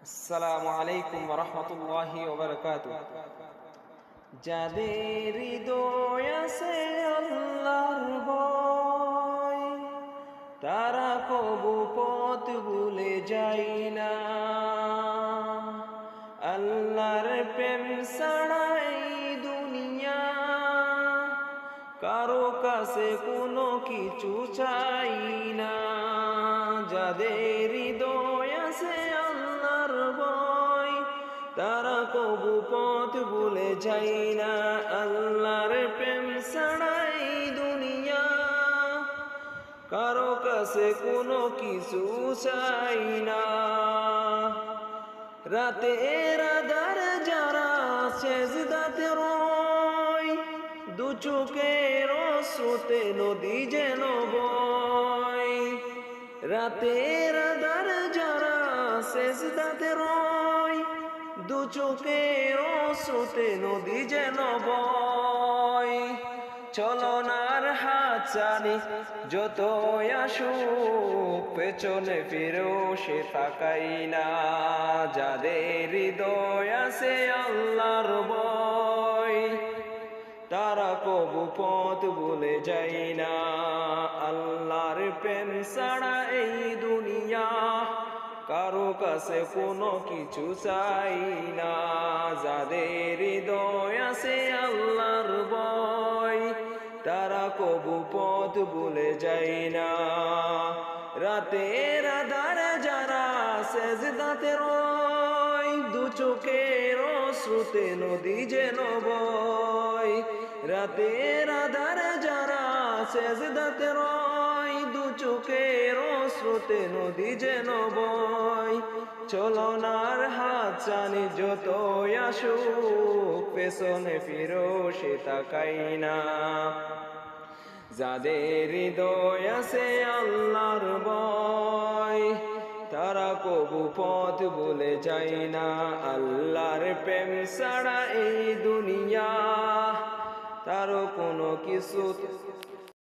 আসসালামু আলাইকুম ওয়া রাহমাতুল্লাহি ওয়া বারাকাতুহু। যাদের হৃদয় আছে আল্লাহর ভয়, তারা কবু পথ ভুলে যায় না। আল্লাহর প্রেম ছাড়া এই দুনিয়া কারো কাছে কোনো কিছু চাই না। যাদের হৃদয় আছে আল্লাহর ভয়, তারা কবু পথ ভুলে যায় না। আল্লাহর প্রেম ছাড়া এই দুনিয়া কারো কাছে কোনো কিছু চাই না। রাতের আঁধার যারা সেজদাতে রয়, দু চোখের স্রোতে নদী যেন বয়। রাতের আঁধার যারা সেজদাতে রয়, দু চোখের স্রোতে নদী যেন বয়। চলনার হাত ছানি যত আসুক, পেছনে ফিরেও সে তাকাই না। যাদের হৃদয় আছে আল্লাহর ভয়, তারা কবু পথ ভুলে যায় না। আল্লাহর প্রেম ছাড়া এই দুনিয়া কারো কাছে কোনো কিছু চাই না। যাদের হৃদয় আছে আল্লাহর ভয়, তারা কবু পথ ভুলে যায় না। রাতের আঁধারে যারা সেজদাতে রয়, দু চোখের স্রোতে নদী যেন বয়। রাতের আঁধারে যারা সেজদাতে রয়, দু চোখের স্রোতে নদী যেন বয়। চলনার হাত ছানি যত আসুক, পেছনে ফিরো সে তাকাই না। যাদের হৃদয় আছে আল্লাহর ভয়, তারা কবু পথ ভুলে যায় না। আল্লাহর প্রেম ছাড়া এই দুনিয়া কারো কোনো কিছু